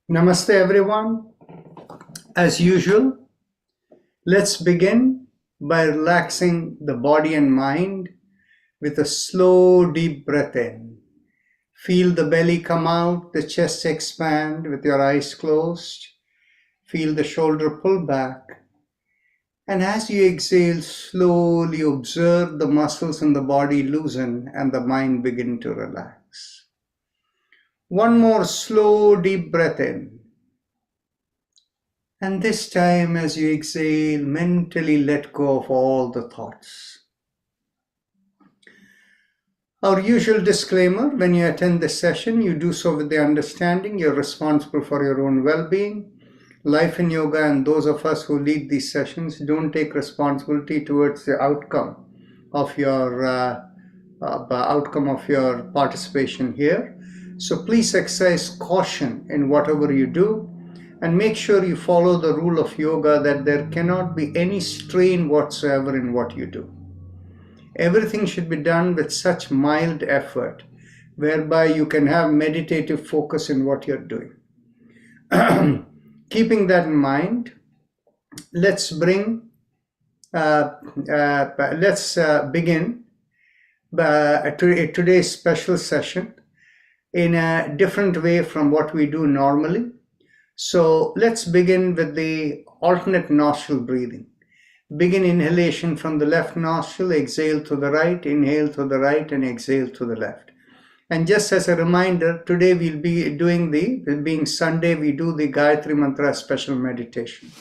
Namaste, everyone. As usual, let's begin by relaxing the body and mind with a slow, deep breath in. Feel the belly come out, the chest expand with your eyes closed. Feel the shoulder pull back. And as you exhale, slowly observe the muscles in the body loosen and the mind begin to relax. One more slow, deep breath in. And this time, as you exhale, mentally let go of all the thoughts. Our usual disclaimer: when you attend this session, you do so with the understanding you're responsible for your own well-being. Life in Yoga and those of us who lead these sessions don't take responsibility towards the outcome of your participation here. So please exercise caution in whatever you do, and make sure you follow the rule of yoga that there cannot be any strain whatsoever in what you do. Everything should be done with such mild effort, whereby you can have meditative focus in what you're doing. Keeping that in mind, let's begin today's special session in a different way from what we do normally. So let's begin with the alternate nostril breathing. Begin inhalation from the left nostril, exhale to the right, inhale to the right, and exhale to the left. And just as a reminder, today we'll be doing being Sunday, we do the Gayatri Mantra special meditation.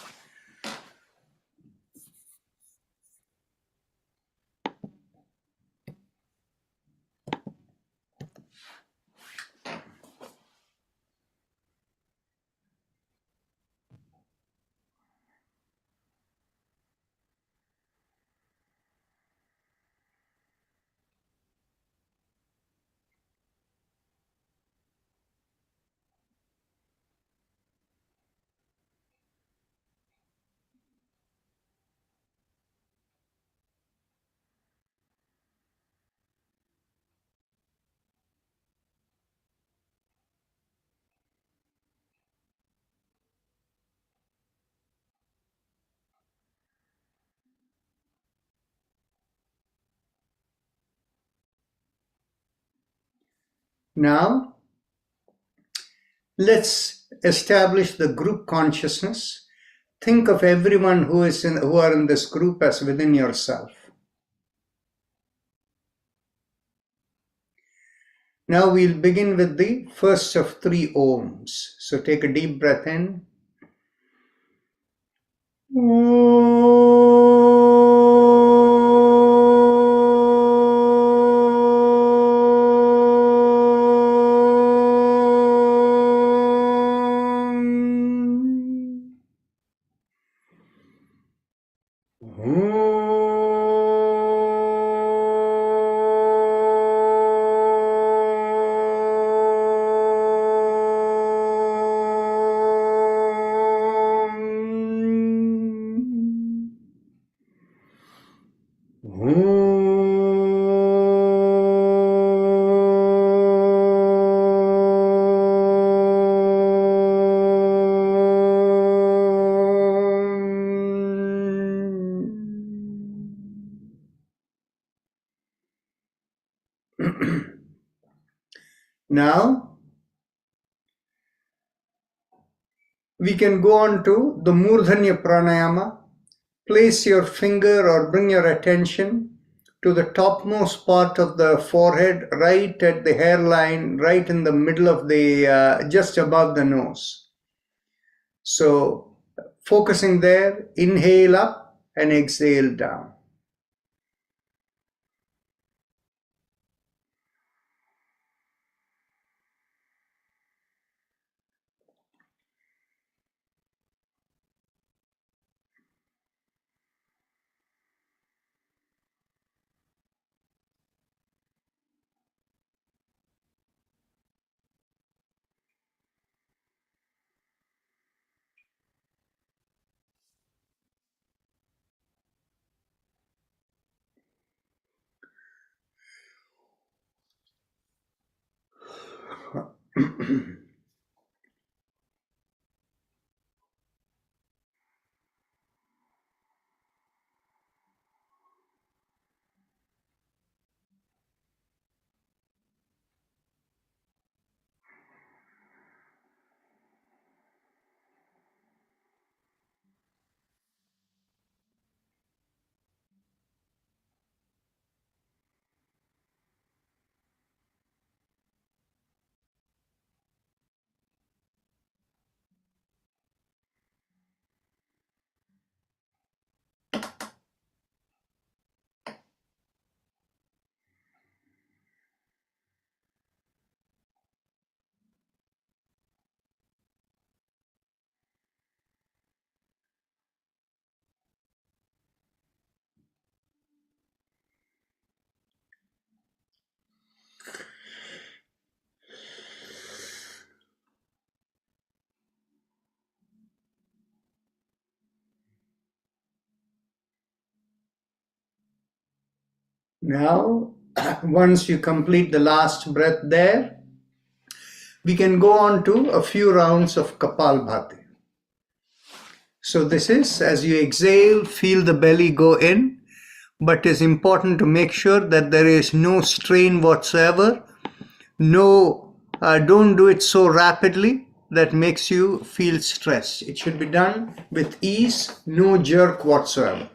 Now, let's establish the group consciousness. Think of everyone who are in this group as within yourself. Now we'll begin with the first of 3 Oms. So take a deep breath in. Now, we can go on to the Murdhanya Pranayama. Place your finger or bring your attention to the topmost part of the forehead, right at the hairline, right in the middle of just above the nose. So, focusing there, inhale up and exhale down. Now, once you complete the last breath there, we can go on to a few rounds of Kapalbhati. So this is, as you exhale, feel the belly go in, but it's important to make sure that there is no strain whatsoever. Don't do it so rapidly that makes you feel stressed. It should be done with ease, no jerk whatsoever.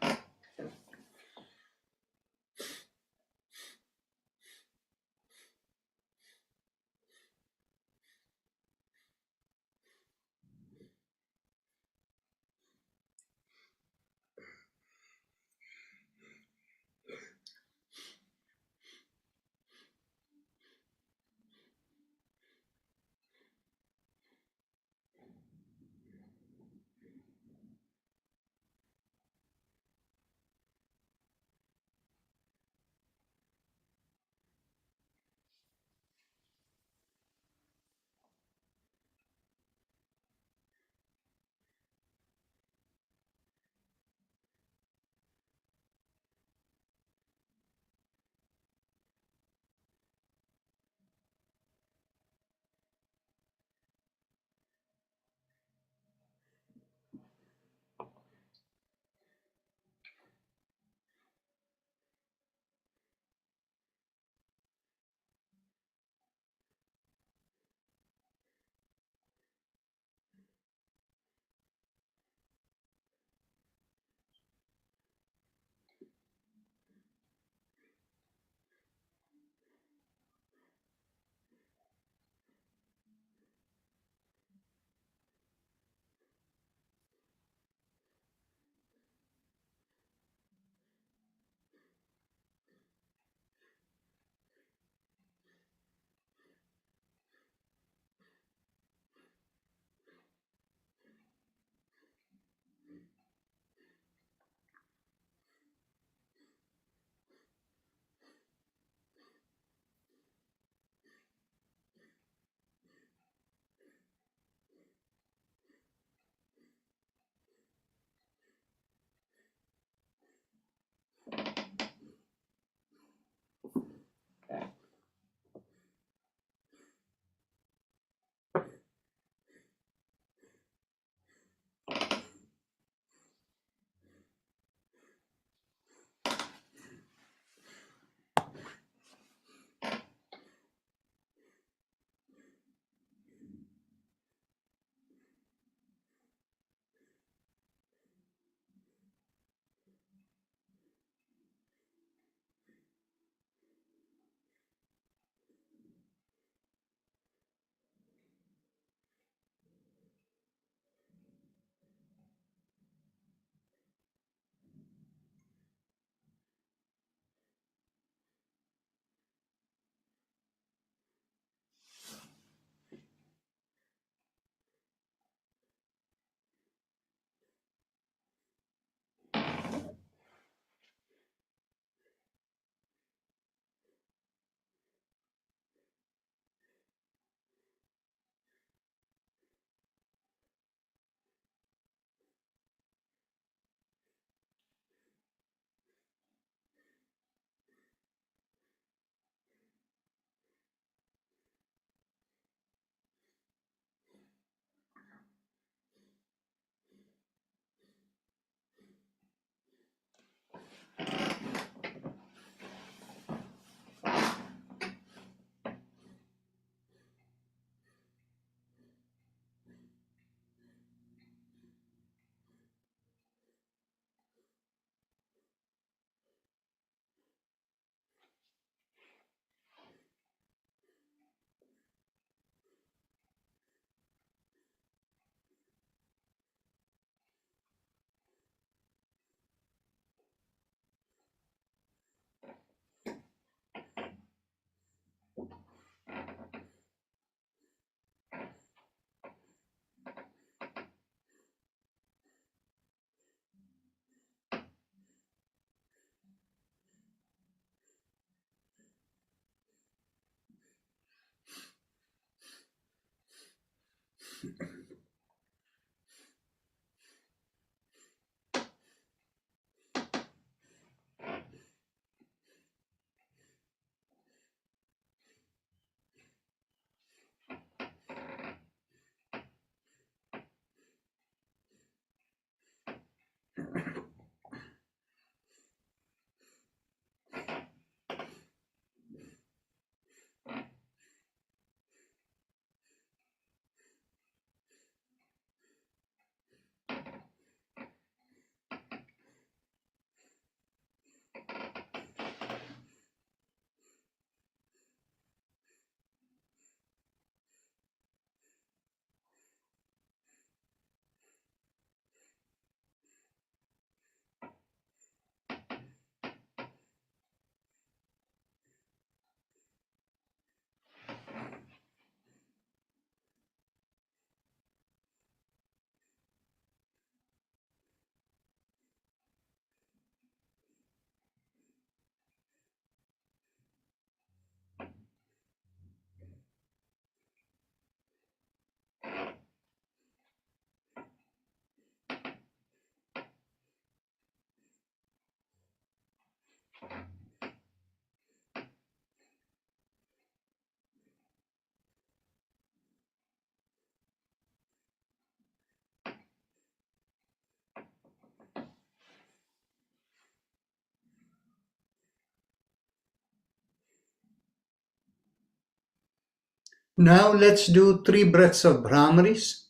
Now let's do 3 breaths of Brahmaris.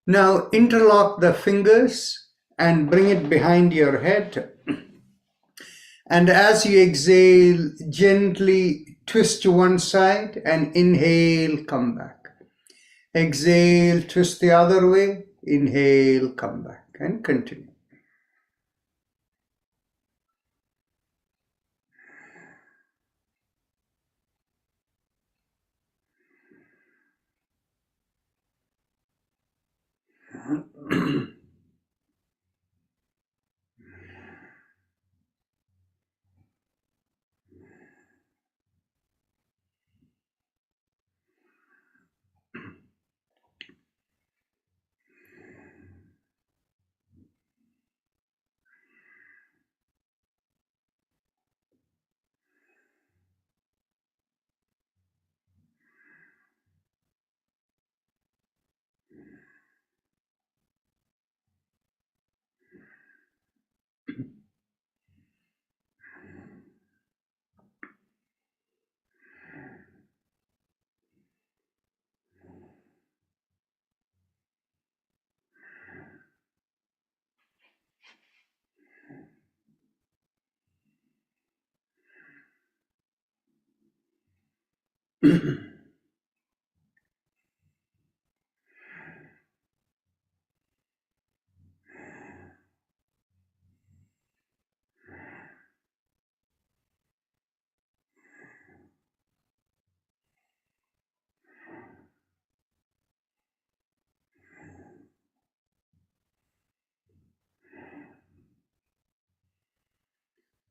Now interlock the fingers and bring it behind your head. And as you exhale, gently twist to one side and inhale, come back. Exhale, twist the other way, inhale, come back, and continue.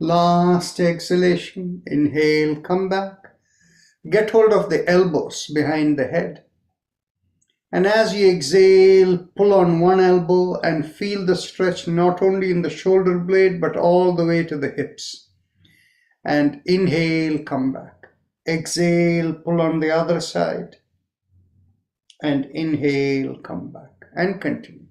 Last exhalation, inhale, come back. Get hold of the elbows behind the head. And as you exhale, pull on one elbow and feel the stretch not only in the shoulder blade, but all the way to the hips. And inhale, come back. Exhale, pull on the other side. And inhale, come back. And continue.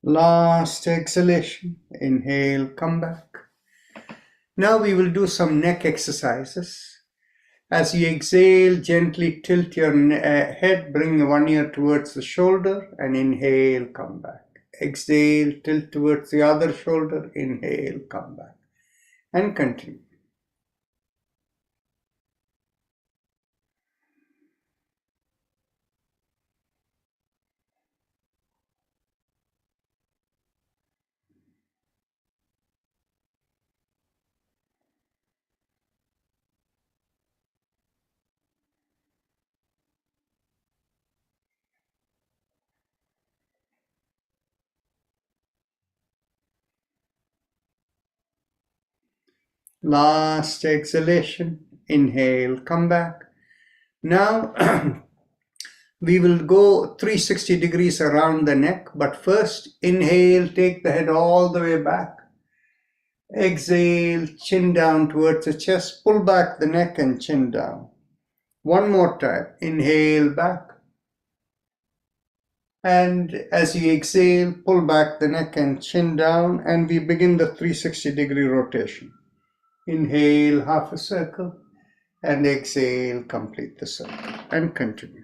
Last exhalation, inhale, come back. Now we will do some neck exercises. As you exhale, gently tilt your head, bring one ear towards the shoulder and inhale, come back. Exhale, tilt towards the other shoulder, inhale, come back. And continue. Last exhalation, inhale, come back. Now we will go 360 degrees around the neck, but first inhale, take the head all the way back. Exhale, chin down towards the chest, pull back the neck and chin down. One more time, inhale back. And as you exhale, pull back the neck and chin down, and we begin the 360-degree rotation. Inhale, half a circle, and exhale, complete the circle, and continue.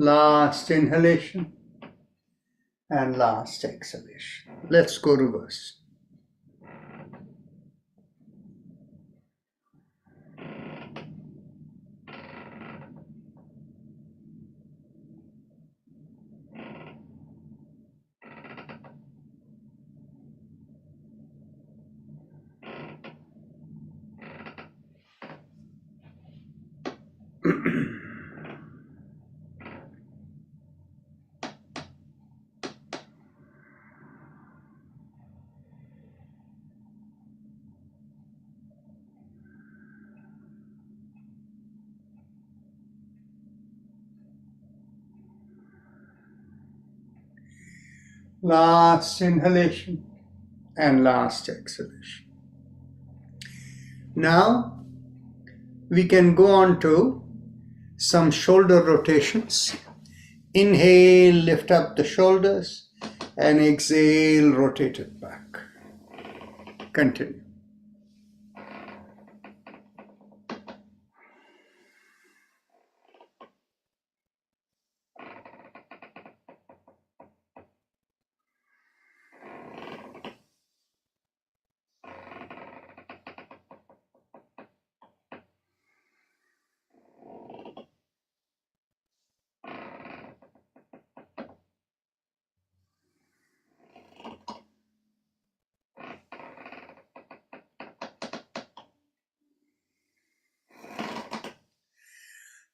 Last inhalation and last exhalation. Let's go reverse. Last inhalation and last exhalation. Now we can go on to some shoulder rotations. Inhale, lift up the shoulders, and exhale, rotate it back. Continue.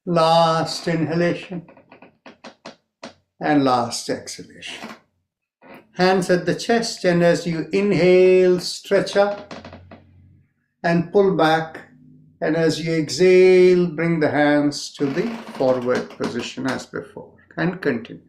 Last inhalation and last exhalation. Hands at the chest, and as you inhale, stretch up and pull back. And as you exhale, bring the hands to the forward position as before, and continue.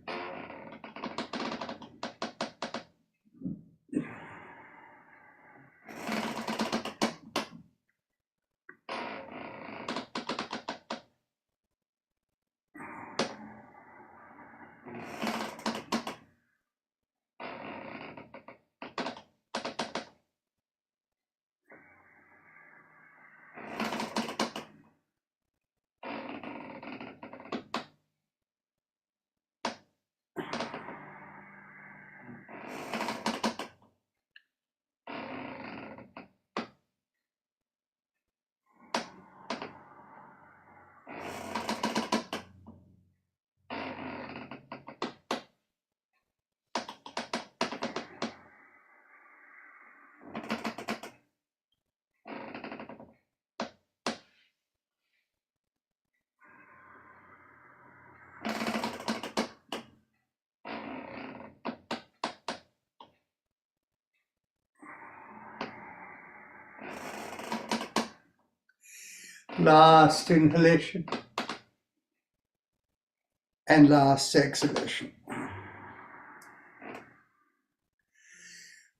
Last inhalation and last exhalation.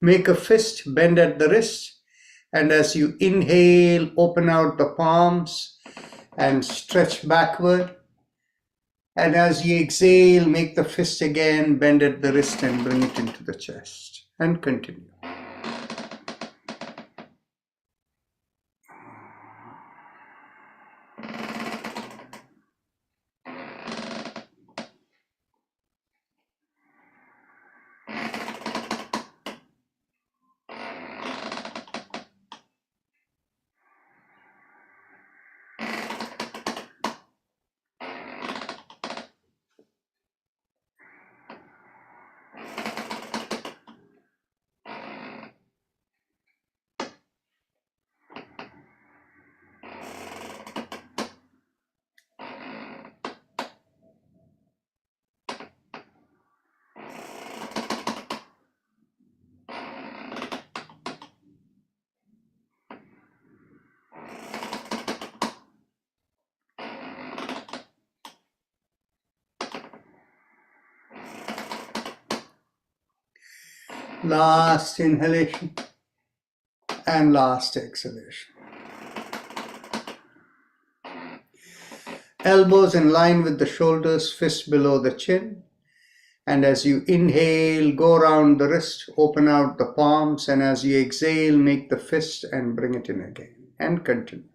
Make a fist, bend at the wrist, and as you inhale, open out the palms and stretch backward. And as you exhale, make the fist again, bend at the wrist and bring it into the chest. And continue. Last inhalation and last exhalation. Elbows in line with the shoulders, fists below the chin. And as you inhale, go around the wrist, open out the palms. And as you exhale, make the fist and bring it in again. And continue.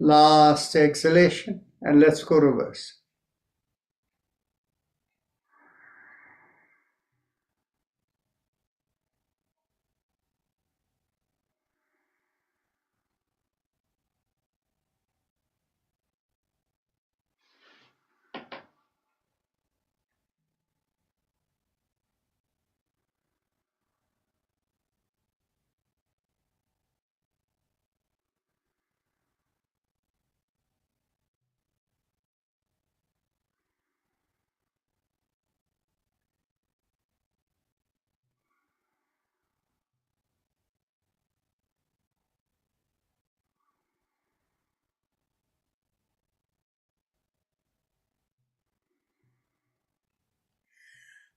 Last exhalation, and let's go reverse.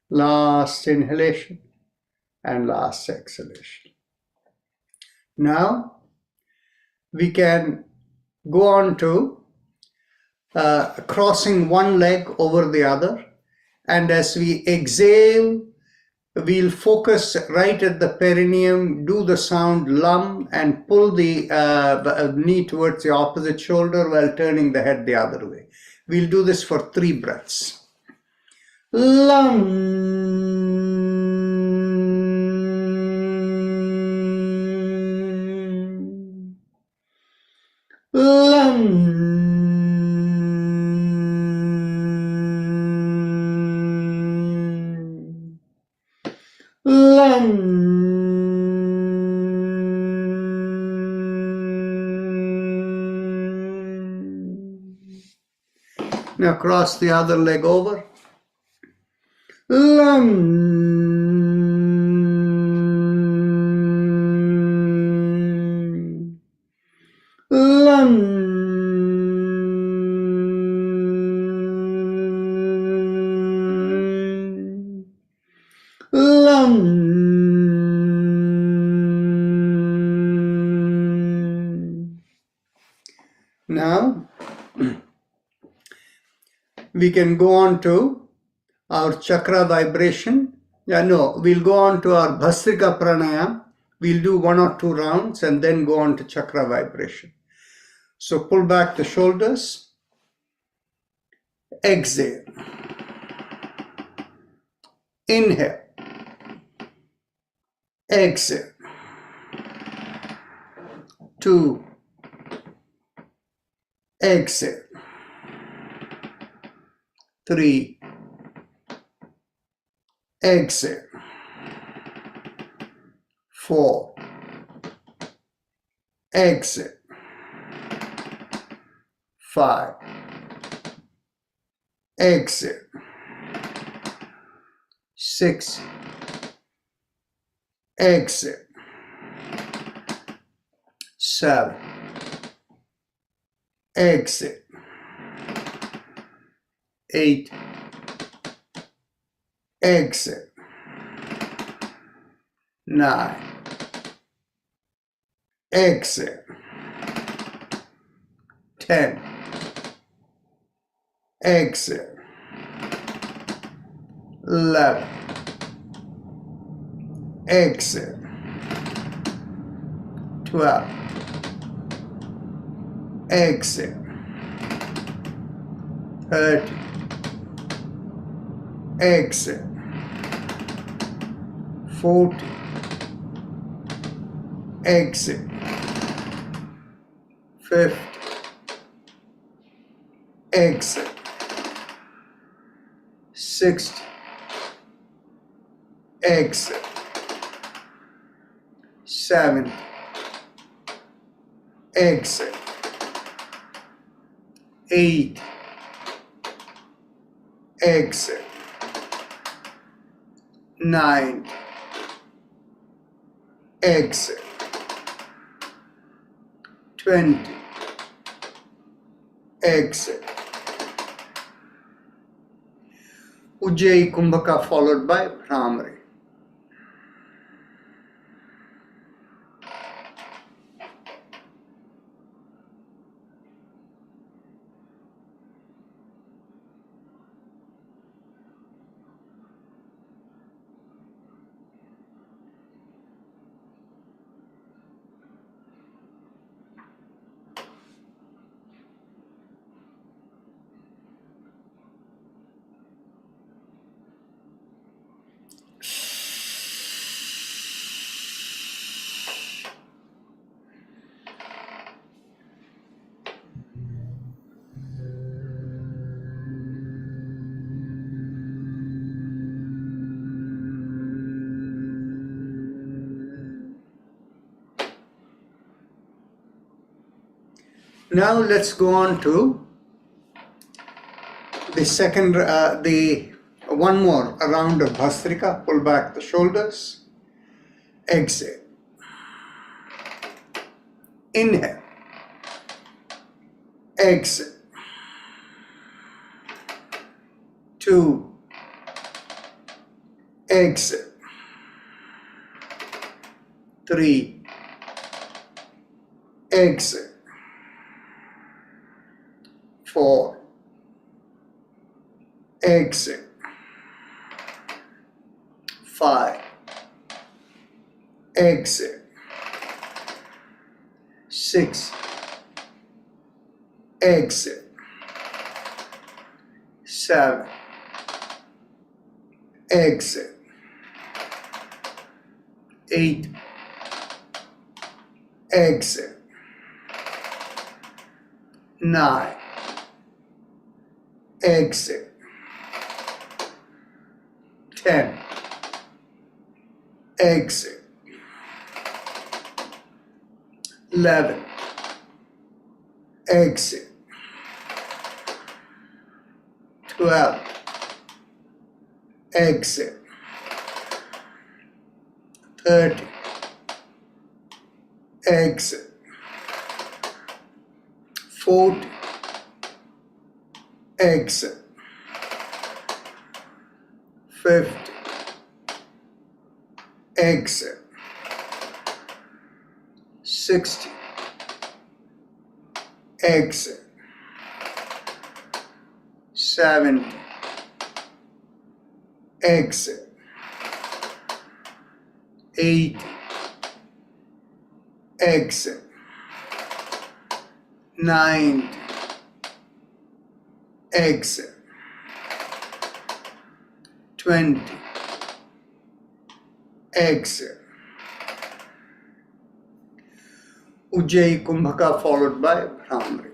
Last inhalation and last exhalation. Now we can go on to crossing one leg over the other. And as we exhale, we'll focus right at the perineum, do the sound lum, and pull the knee towards the opposite shoulder while turning the head the other way. We'll do this for 3 breaths. Lum. Lum. Lum. Now cross the other leg over. Lum. Lum. Lum. Now we can go on to our chakra vibration. We'll go on to our Bhastrika Pranayam. We'll do 1 or 2 rounds and then go on to chakra vibration. So pull back the shoulders. Exhale. Inhale. Exhale. 2. Exhale. 3. Exhale. 4. Exhale. 5. Exhale. 6. Exhale. 7. Exhale. 8. Exhale. 9. Exhale. 10. Exhale. 11. Exhale. 12. Exhale. 13. Exhale. 14. Exhale. 15. Exhale. 16. Exhale. 17. Exhale. 8. Exhale. 9. Exhale. 20. Exhale. Ujjayi Kumbhaka followed by Bhramari. Now let's go on to the second, one more round of Bhastrika. Pull back the shoulders. Exhale. Inhale. Exhale. 2. Exhale. 3. Exhale. 4. Exhale. 5. Exhale. 6. Exhale. 7. Exhale. 8. Exhale. 9. Exhale. 10. Exhale. 11. Exhale. 12. Exhale. 13. Exhale. 14. Exhale. 15. Exhale. 16. Exhale. 17. exhale, 80, exhale, 90, exhale, 20, exhale. Ujjayi Kumbhaka followed by Bhramari.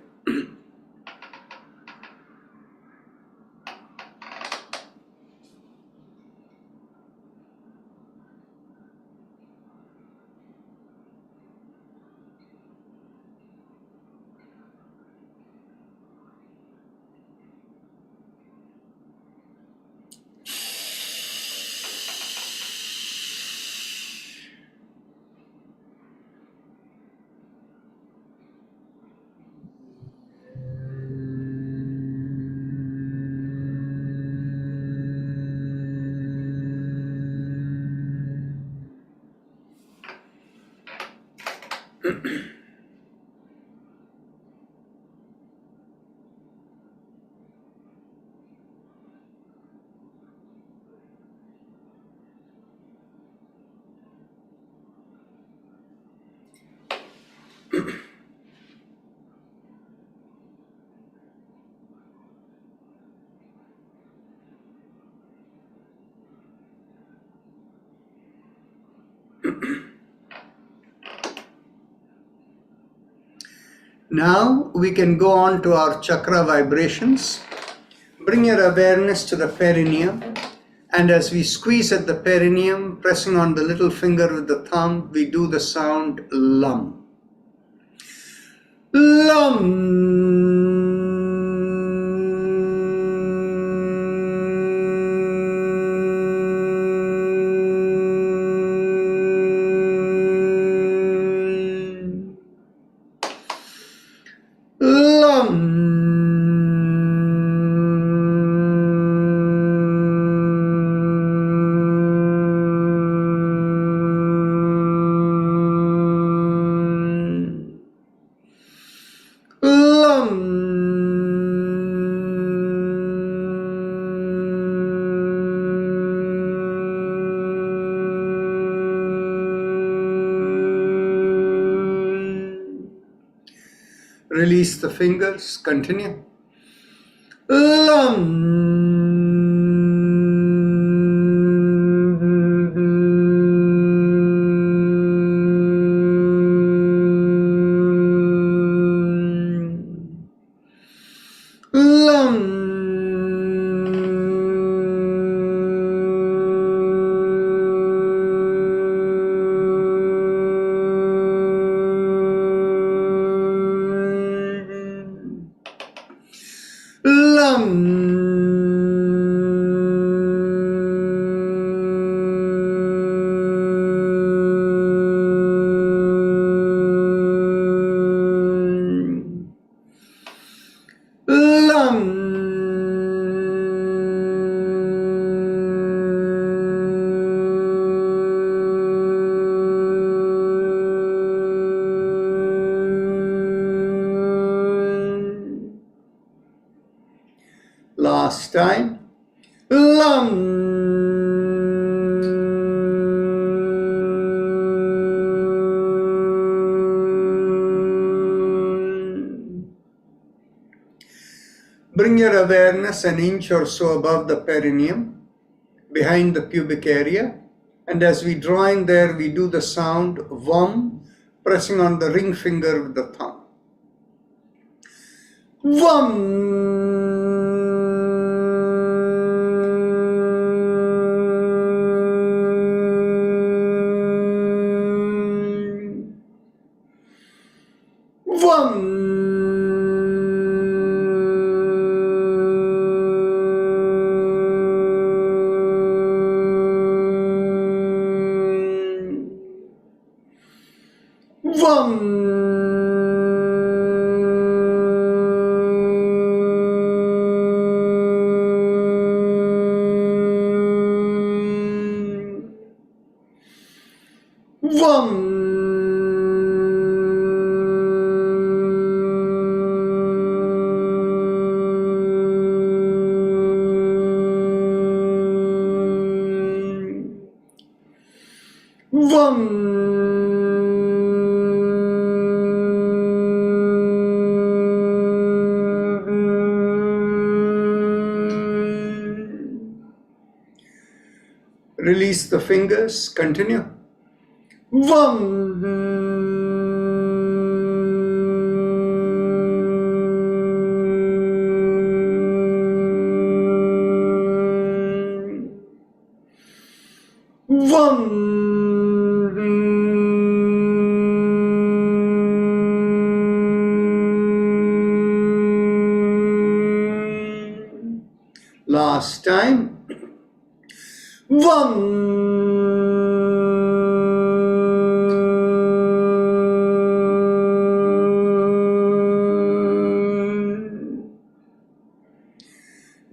Now we can go on to our chakra vibrations. Bring your awareness to the perineum, and as we squeeze at the perineum, pressing on the little finger with the thumb, we do the sound LUM. LUM. Release the fingers, continue. Last time. Bring your awareness an inch or so above the perineum, behind the pubic area, and as we draw in there, we do the sound VUM, pressing on the ring finger with the thumb. VUM. Release the fingers, continue. Last time.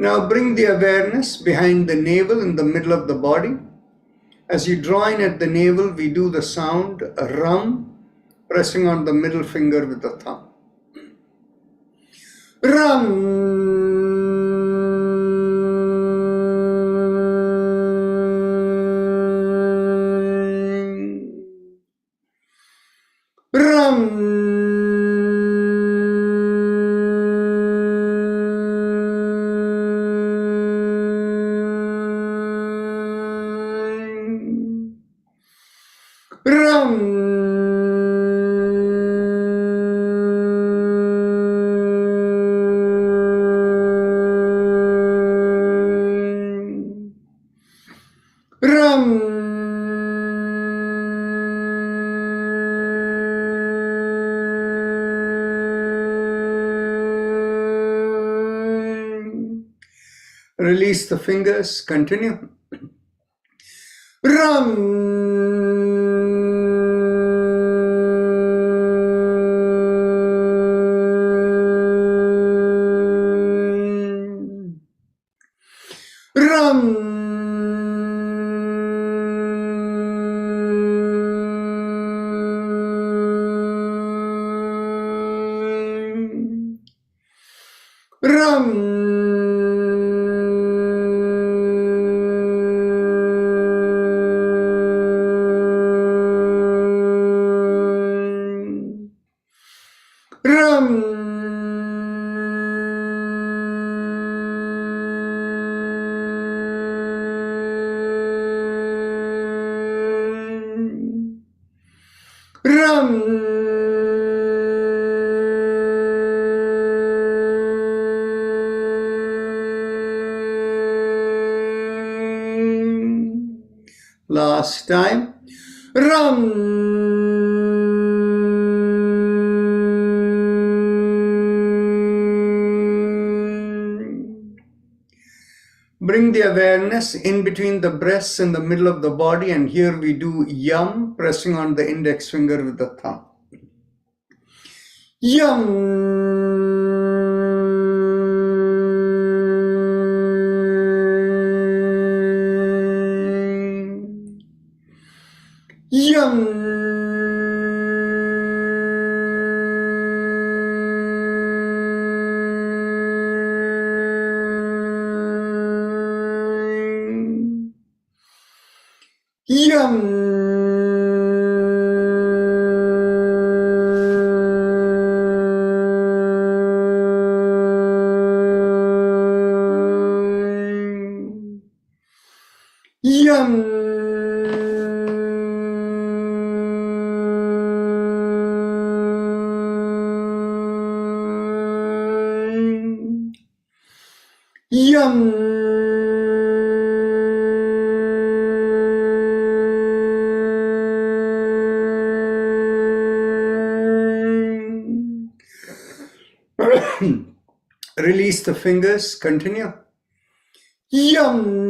Now bring the awareness behind the navel in the middle of the body. As you draw in at the navel, we do the sound ram, pressing on the middle finger with the thumb. Ram. Release the fingers, continue. Last time. Bring the awareness in between the breasts and the middle of the body, and here we do yam, pressing on the index finger with the thumb. Yam. Yum. Yum. Yum. Yum. Release the fingers, continue. Yum.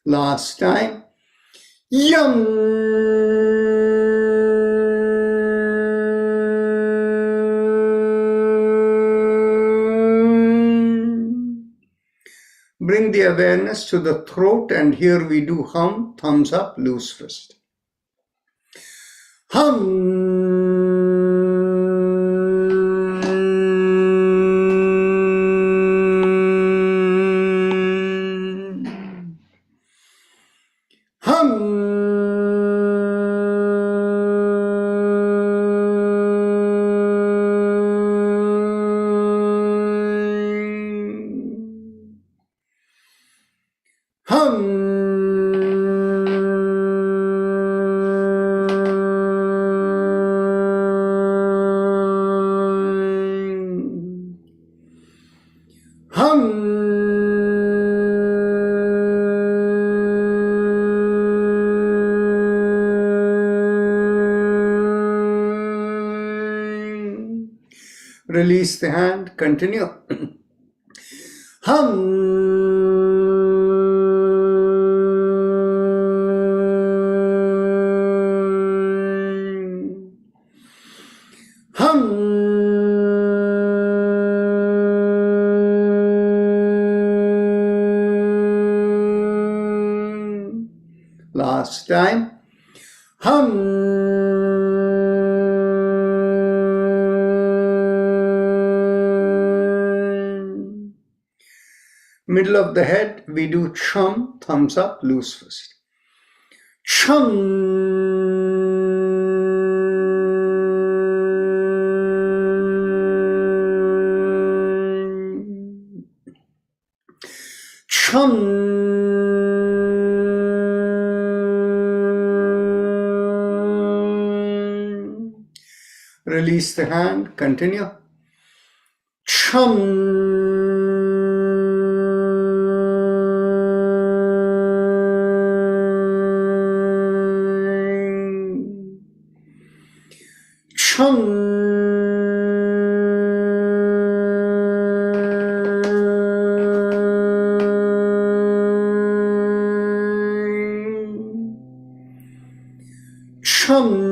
Last time. Yum. Bring the awareness to the throat, and here we do hum, thumbs up, loose fist. Hum. Release the hand, continue. Hum. Last time. Hum. Middle of the head, we do chum, thumbs up, loose fist. Chum. Chum. Release the hand, continue. Chum. Chum. Chum.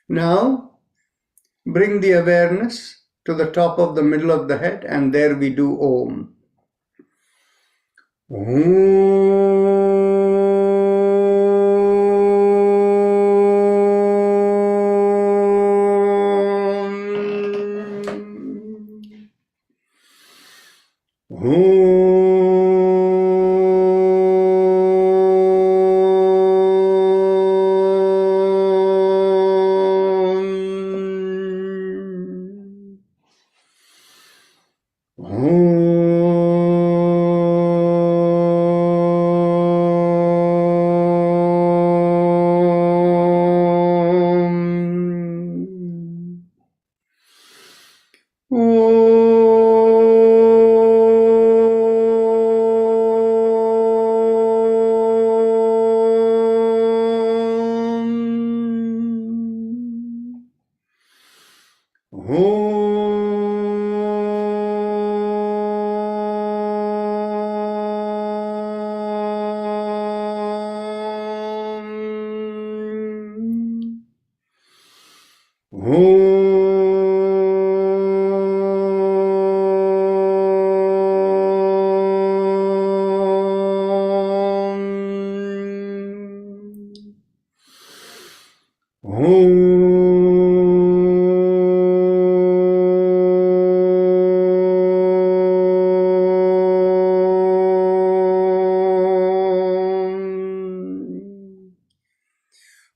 Now, bring the awareness to the top of the middle of the head, and there we do Om.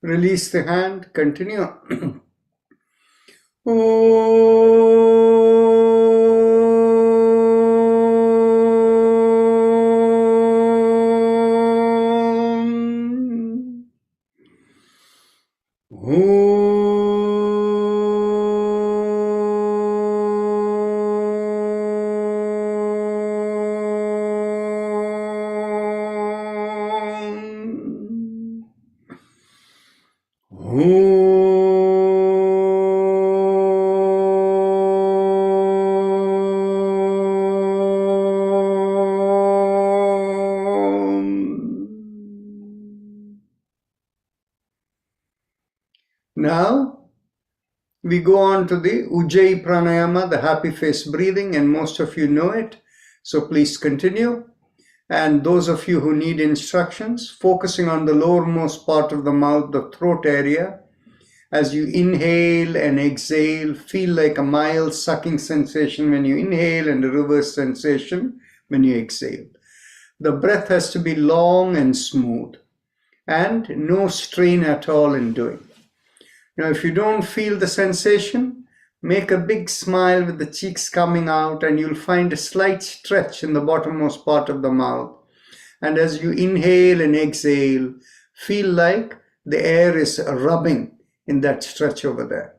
Release the hand, continue. Now, we go on to the Ujjayi Pranayama, the happy face breathing, and most of you know it, so please continue. And those of you who need instructions, focusing on the lowermost part of the mouth, the throat area, as you inhale and exhale, feel like a mild sucking sensation when you inhale and a reverse sensation when you exhale. The breath has to be long and smooth and no strain at all in doing. Now, if you don't feel the sensation, make a big smile with the cheeks coming out, and you'll find a slight stretch in the bottommost part of the mouth. And as you inhale and exhale, feel like the air is rubbing in that stretch over there.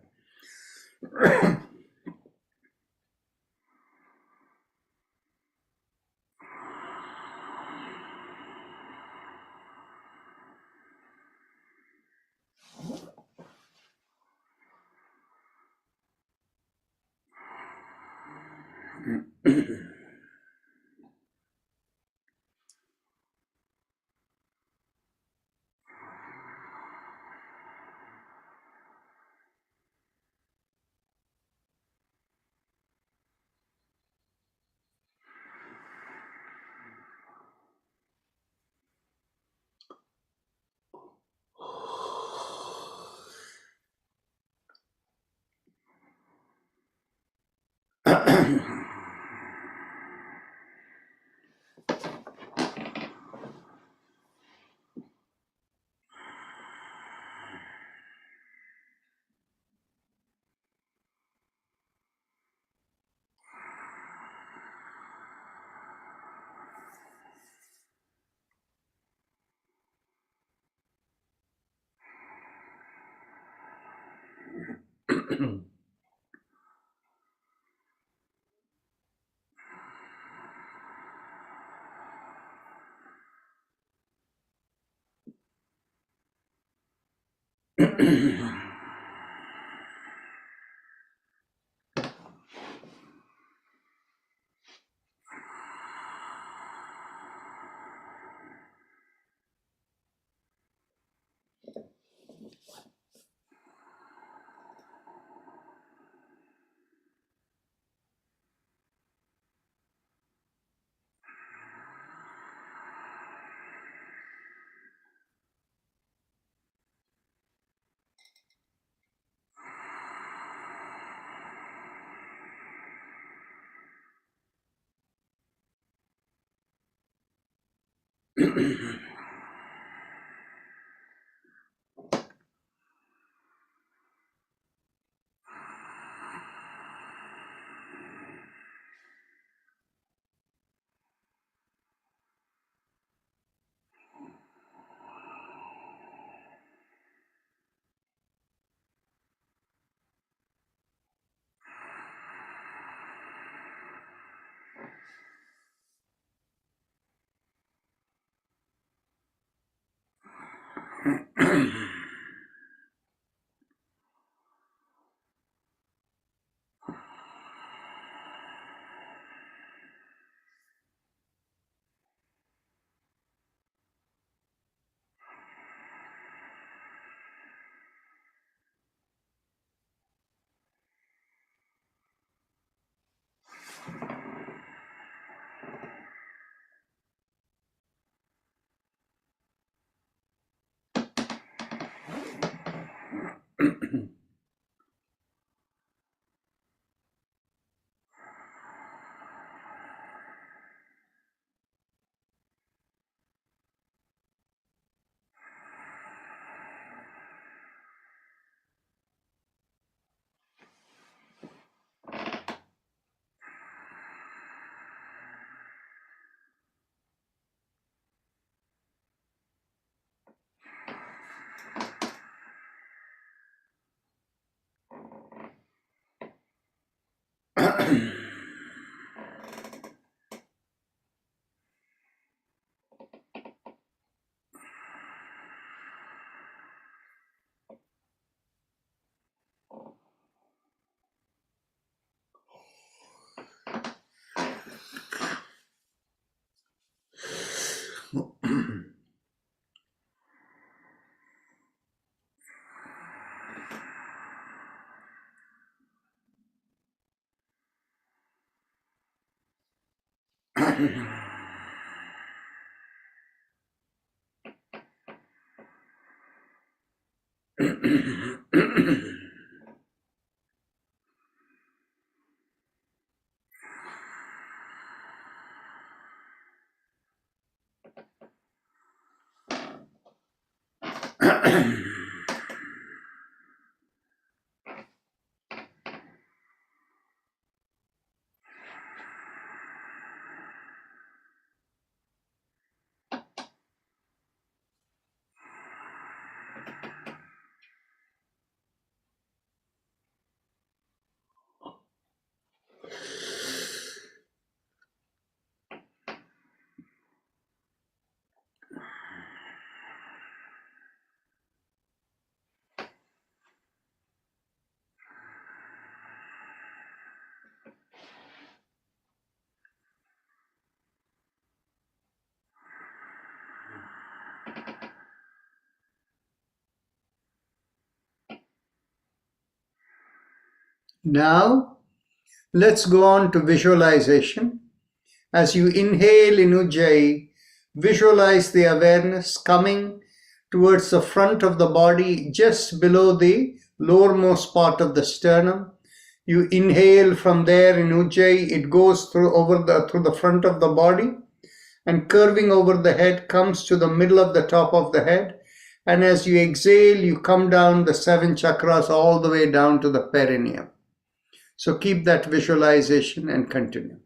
Now, let's go on to visualization. As you inhale in Ujjayi, visualize the awareness coming towards the front of the body, just below the lowermost part of the sternum. You inhale from there in Ujjayi, it goes through the front of the body, and curving over the head comes to the middle of the top of the head. And as you exhale, you come down the 7 chakras all the way down to the perineum. So keep that visualization and continue.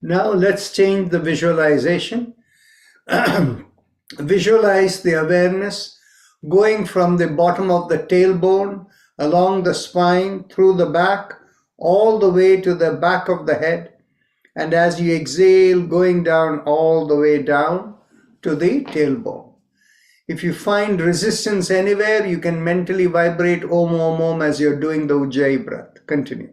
Now let's change the visualization. Visualize the awareness going from the bottom of the tailbone, along the spine, through the back, all the way to the back of the head. And as you exhale, going down all the way down to the tailbone. If you find resistance anywhere, you can mentally vibrate Om Om Om as you're doing the Ujjayi breath. Continue.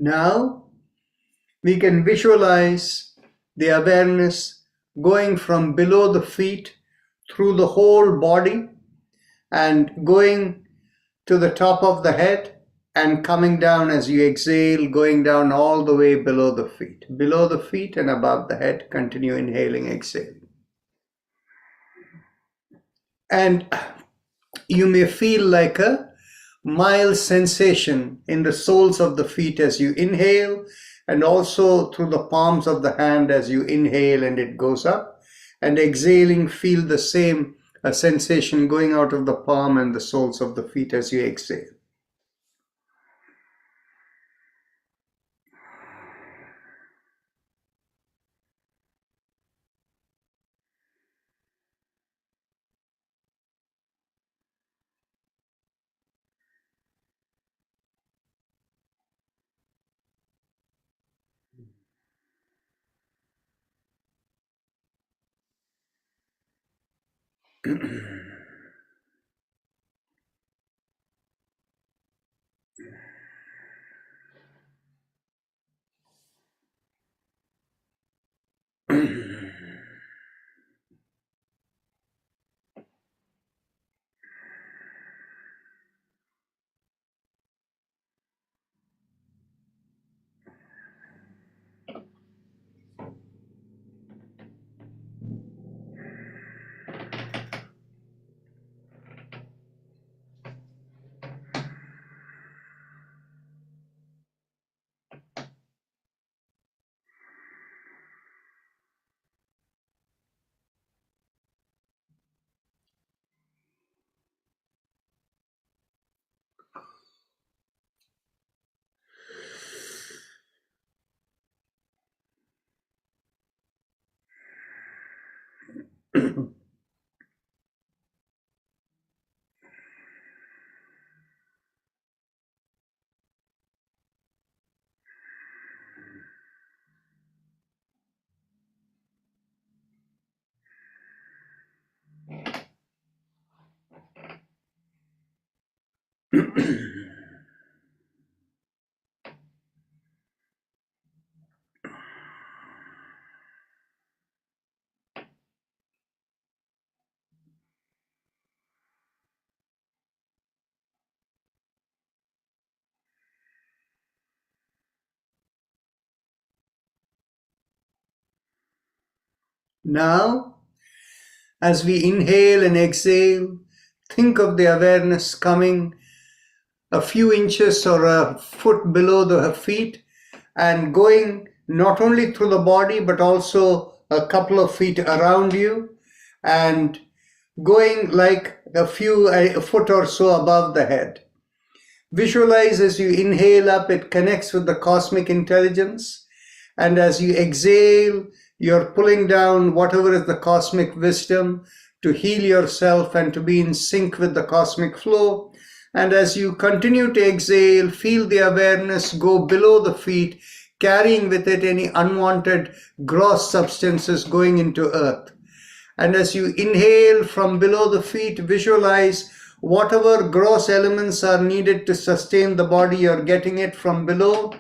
Now we can visualize the awareness going from below the feet through the whole body and going to the top of the head and coming down as you exhale, going down all the way below the feet. Below the feet and above the head, continue inhaling, exhaling. And you may feel like a mild sensation in the soles of the feet as you inhale, and also through the palms of the hand as you inhale and it goes up, and exhaling, feel the same sensation going out of the palm and the soles of the feet as you exhale. Now, as we inhale and exhale, think of the awareness coming a few inches or a foot below the feet and going not only through the body but also a couple of feet around you and going like a foot or so above the head. Visualize as you inhale up, it connects with the cosmic intelligence. And as you exhale, you're pulling down whatever is the cosmic wisdom to heal yourself and to be in sync with the cosmic flow. And as you continue to exhale, feel the awareness go below the feet, carrying with it any unwanted gross substances going into earth. And as you inhale from below the feet, visualize whatever gross elements are needed to sustain the body, you're getting it from below.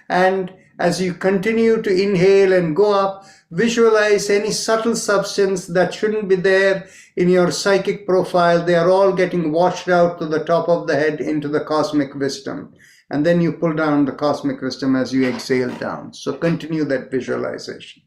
And as you continue to inhale and go up, visualize any subtle substance that shouldn't be there in your psychic profile. They are all getting washed out to the top of the head into the cosmic wisdom. And then you pull down the cosmic wisdom as you exhale down. So continue that visualization.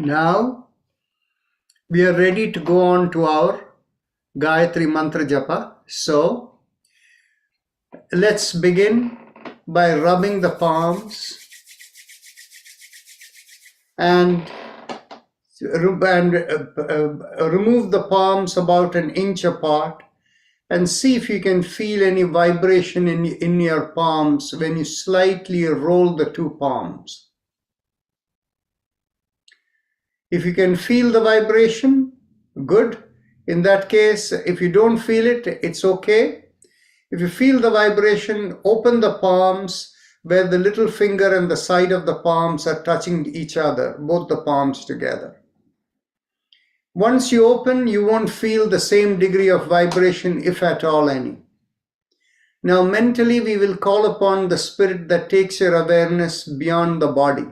Now we are ready to go on to our Gayatri Mantra Japa. So let's begin by rubbing the palms and remove the palms about an inch apart and see if you can feel any vibration in your palms when you slightly roll the two palms. If you can feel the vibration, good. In that case, if you don't feel it, it's okay. If you feel the vibration, open the palms where the little finger and the side of the palms are touching each other, both the palms together. Once you open, you won't feel the same degree of vibration, if at all any. Now mentally, we will call upon the spirit that takes your awareness beyond the body.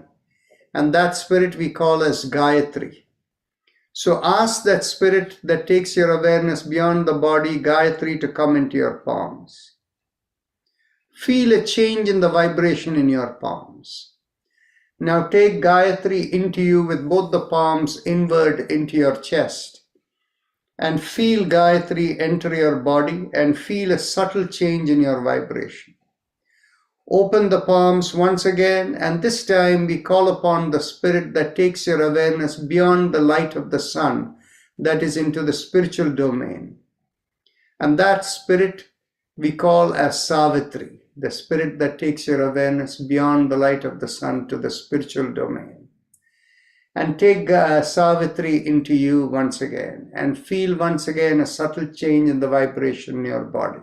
And that spirit we call as Gayatri. So ask that spirit that takes your awareness beyond the body, Gayatri, to come into your palms. Feel a change in the vibration in your palms. Now take Gayatri into you with both the palms inward into your chest. And feel Gayatri enter your body and feel a subtle change in your vibration. Open the palms once again, and this time we call upon the spirit that takes your awareness beyond the light of the sun, that is into the spiritual domain. And that spirit we call as Savitri, the spirit that takes your awareness beyond the light of the sun to the spiritual domain. And take Savitri into you once again, and feel once again a subtle change in the vibration in your body.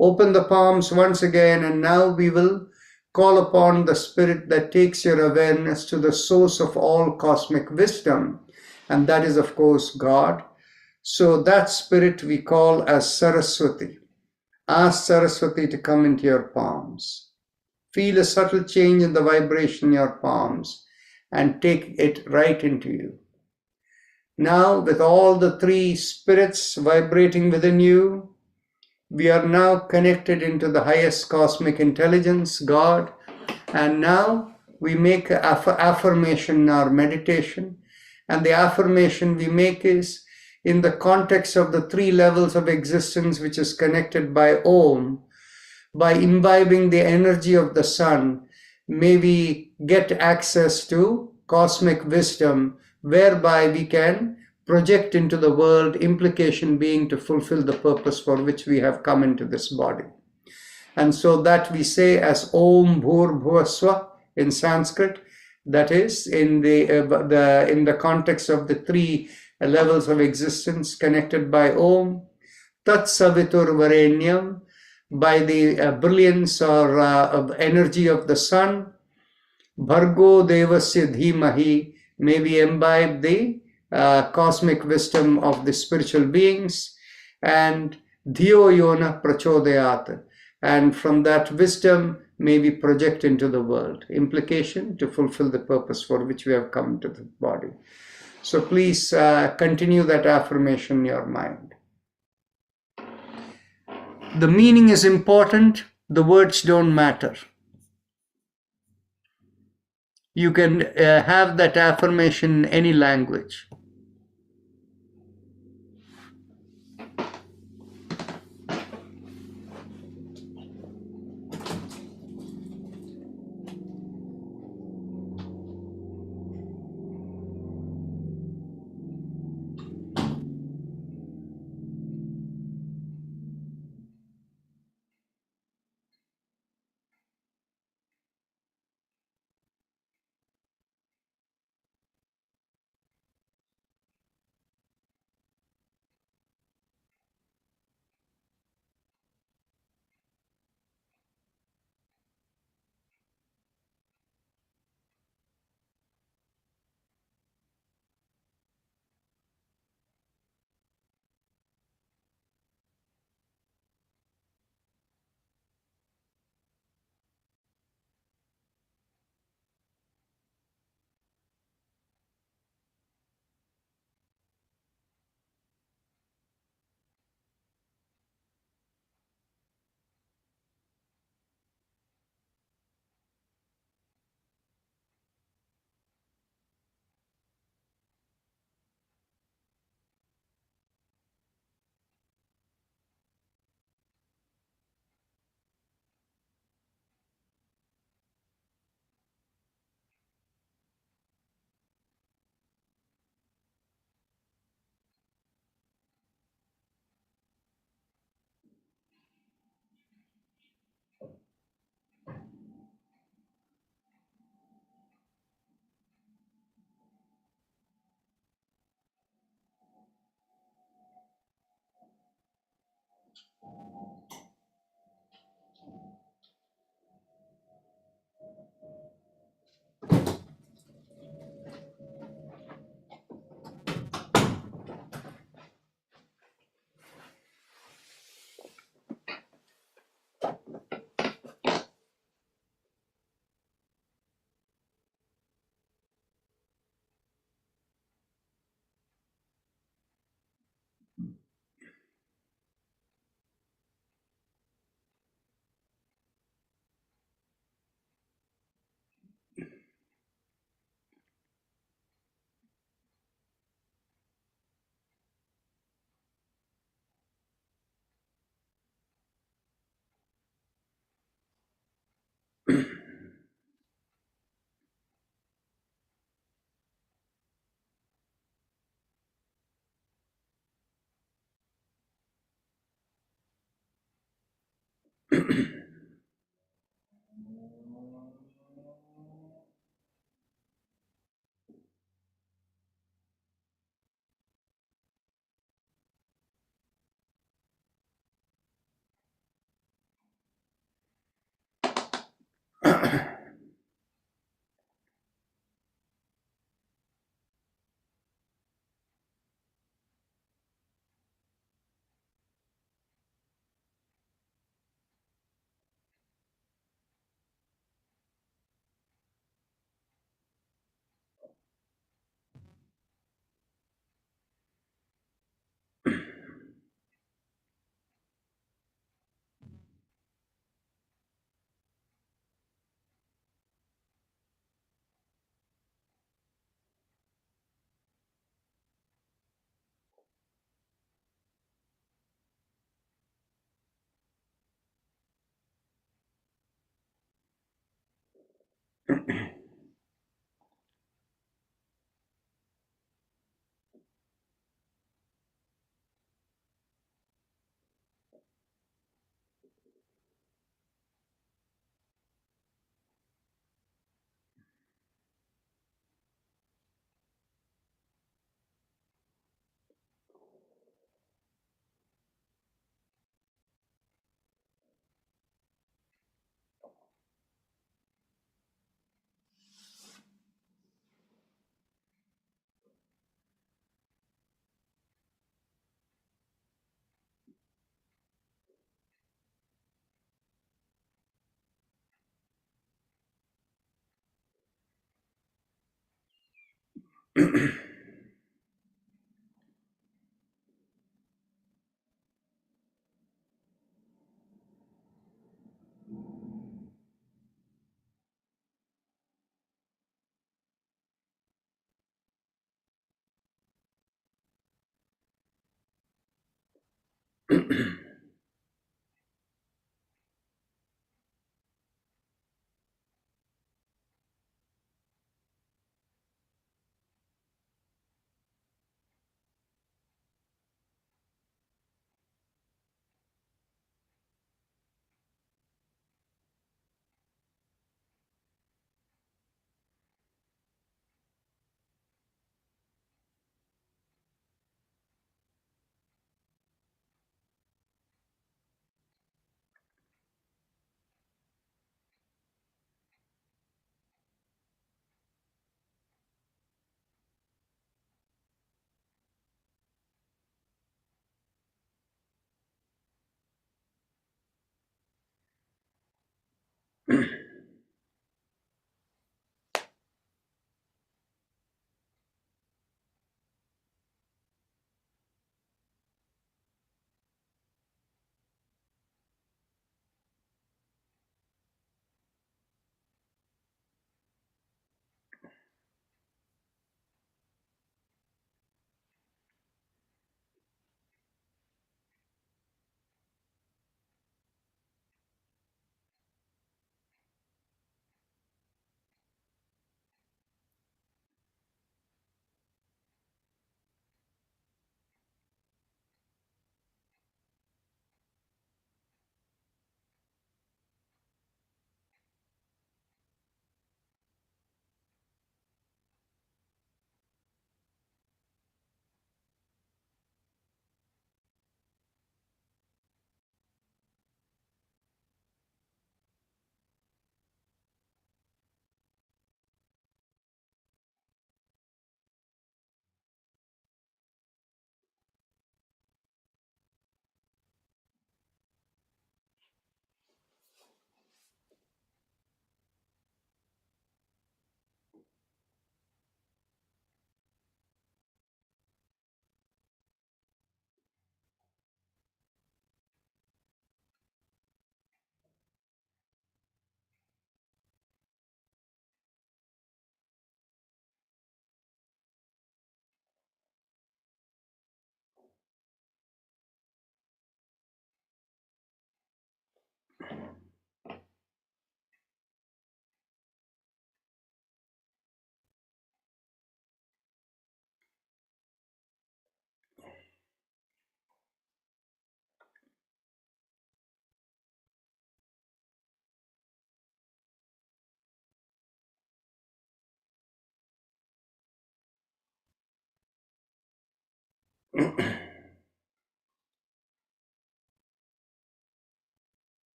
Open the palms once again, and now we will call upon the spirit that takes your awareness to the source of all cosmic wisdom, and that is, of course, God. So that spirit we call as Saraswati. Ask Saraswati to come into your palms. Feel a subtle change in the vibration in your palms and take it right into you. Now, with all the three spirits vibrating within you, we are now connected into the highest cosmic intelligence, God, and now we make an affirmation in our meditation, and the affirmation we make is in the context of the three levels of existence which is connected by Om. By imbibing the energy of the sun, may we get access to cosmic wisdom, whereby we can project into the world, implication being to fulfill the purpose for which we have come into this body. And so that we say as Om Bhur Bhuvaswa in Sanskrit, that is in the context of the three levels of existence connected by Om, Tat Savitur Varenyam, by the brilliance or of energy of the sun, Bhargo Devasya Dhimahi, may we imbibe the cosmic wisdom of the spiritual beings, and Dhiyo Yona Prachodayat, and from that wisdom may we project into the world, implication to fulfill the purpose for which we have come to the body. So please continue that affirmation in your mind. The meaning is important, the words don't matter. You can have that affirmation in any language.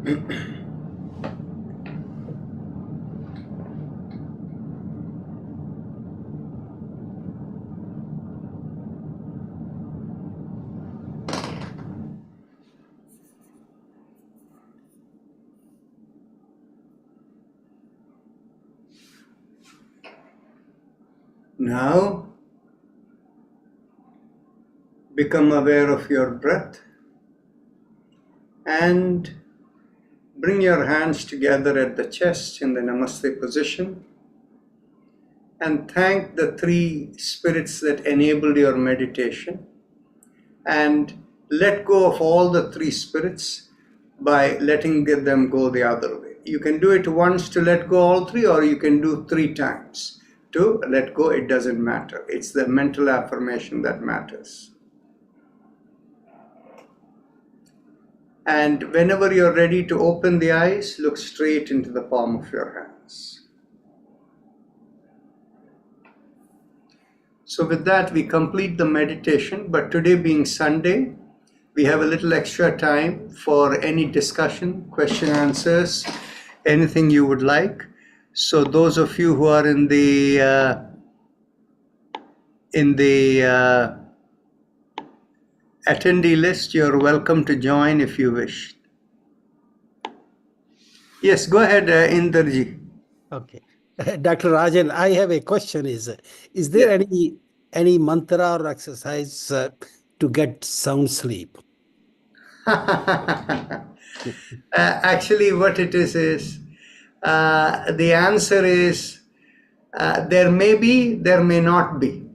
Now, become aware of your breath and bring your hands together at the chest in the Namaste position and thank the three spirits that enabled your meditation, and let go of all the three spirits by letting them go the other way. You can do it once to let go all three, or you can do 3 times to let go. It doesn't matter. It's the mental affirmation that matters. And whenever you're ready to open the eyes, look straight into the palm of your hands. So with that, we complete the meditation. But today being Sunday, we have a little extra time for any discussion, question answers, anything you would like. So those of you who are in the attendee list, you're welcome to join if you wish. Yes, go ahead, Inderji. Okay. Dr. Rajan, I have a question. Is there any mantra or exercise to get sound sleep? Actually, what it is the answer is there may be, there may not be.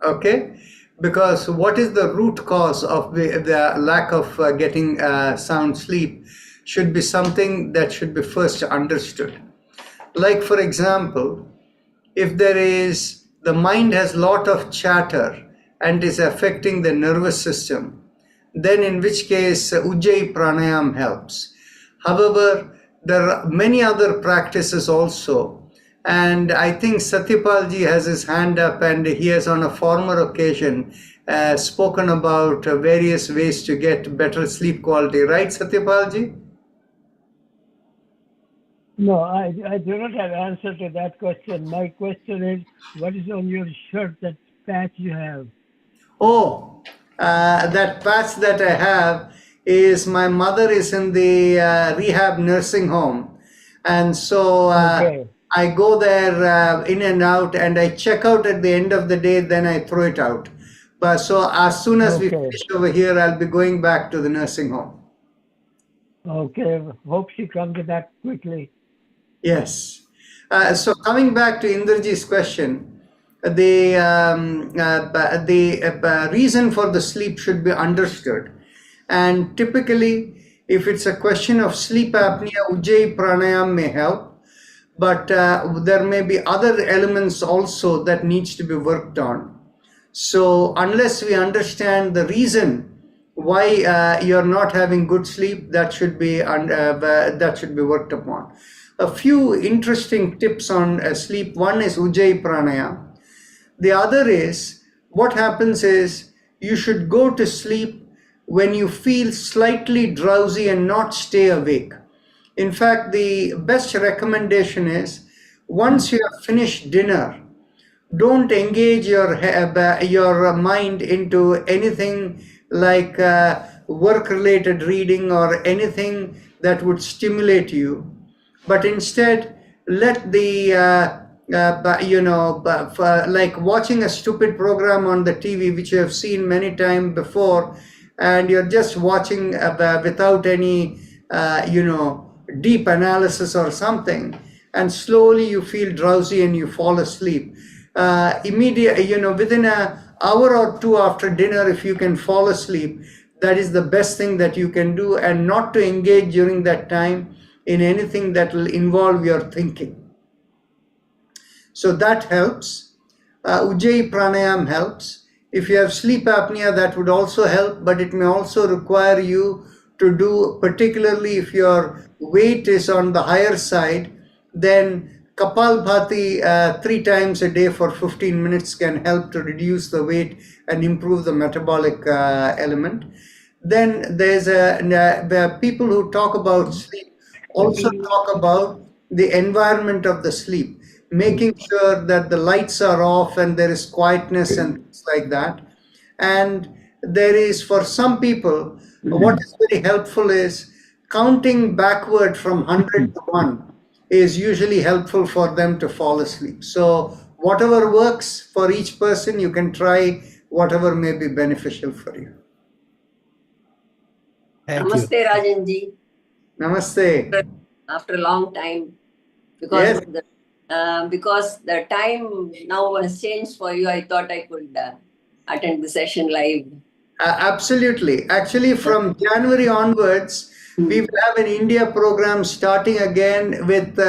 Okay? Because what is the root cause of the lack of getting sound sleep should be something that should be first understood. Like, for example, if the mind has a lot of chatter and is affecting the nervous system, then in which case Ujjayi Pranayam helps. However, there are many other practices also, and I think Satyapalji has his hand up, and he has on a former occasion spoken about various ways to get better sleep quality. Right, Satyapalji? No, I do not have answer to that question. My question is, what is on your shirt, that patch you have? Oh, that patch that I have is my mother is in the rehab nursing home. And so Okay. I go there in and out, and I check out at the end of the day, then I throw it out. But so as soon as we Okay. finish over here, I'll be going back to the nursing home. Okay. Hope she comes back quickly. Yes. So coming back to Indraji's question, the reason for the sleep should be understood. And typically, if it's a question of sleep apnea, Ujjayi Pranayam may help, but there may be other elements also that needs to be worked on. So unless we understand the reason why you're not having good sleep, that should be worked upon. A few interesting tips on sleep. One is Ujjayi Pranayam. The other is, what happens is, you should go to sleep when you feel slightly drowsy and not stay awake. In fact, the best recommendation is, once you have finished dinner, don't engage your mind into anything like work-related reading or anything that would stimulate you, but instead let the like watching a stupid program on the TV, which you have seen many times before, and you're just watching without any deep analysis or something, and slowly you feel drowsy and you fall asleep. Within an hour or two after dinner, if you can fall asleep, that is the best thing that you can do, and not to engage during that time in anything that will involve your thinking. So that helps. Ujjayi Pranayam helps. If you have sleep apnea, that would also help, but it may also require you to do, particularly if your weight is on the higher side, then Kapalbhati 3 times a day for 15 minutes can help to reduce the weight and improve the metabolic element. then there's the people who talk about sleep also talk about the environment of the sleep, making sure that the lights are off and there is quietness and things like that. And there is, for some people, what is very helpful is counting backward from 100 to 1 is usually helpful for them to fall asleep. So whatever works for each person, you can try whatever may be beneficial for you. Thank you. Namaste, Rajanji. Namaste. After a long time, because Yes. because the time now has changed for you, I thought I could attend the session live. Absolutely. Actually, from January onwards, we will have an India program starting again with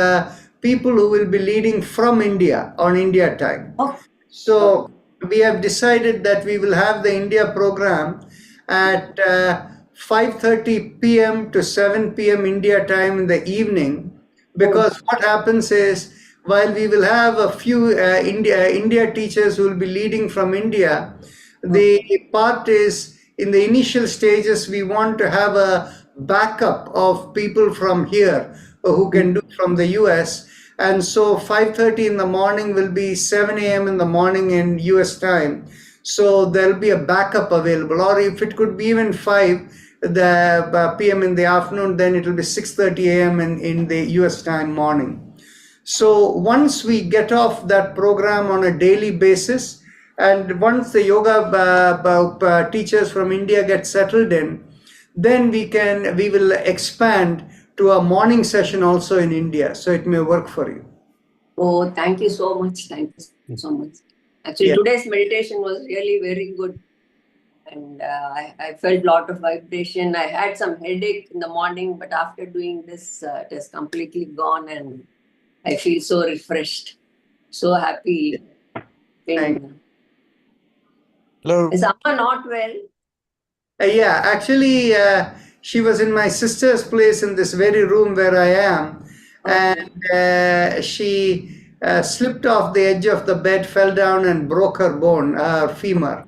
people who will be leading from India on India time. Oh. So we have decided that we will have the India program at 5:30 p.m. to 7 p.m. India time in the evening, because what happens is, while we will have a few India teachers who will be leading from India, the part is in the initial stages we want to have a backup of people from here who can do from the US. And so 5:30 in the morning will be 7 a.m. in the morning in US time. So there'll be a backup available, or if it could be even 5 p.m. in the afternoon, then it will be 6:30 a.m. in the US time morning. So once we get off that program on a daily basis, and once the yoga teachers from India get settled in, then we will expand to a morning session also in India. So it may work for you. Oh, thank you so much. Thank you so much. Actually, Yeah. today's meditation was really very good. And I felt a lot of vibration. I had some headache in the morning, but after doing this, it has completely gone and I feel so refreshed, so happy. Thank Hello. Is Amma not well? Yeah, actually, she was in my sister's place in this very room where I am, and she slipped off the edge of the bed, fell down, and broke her bone, femur.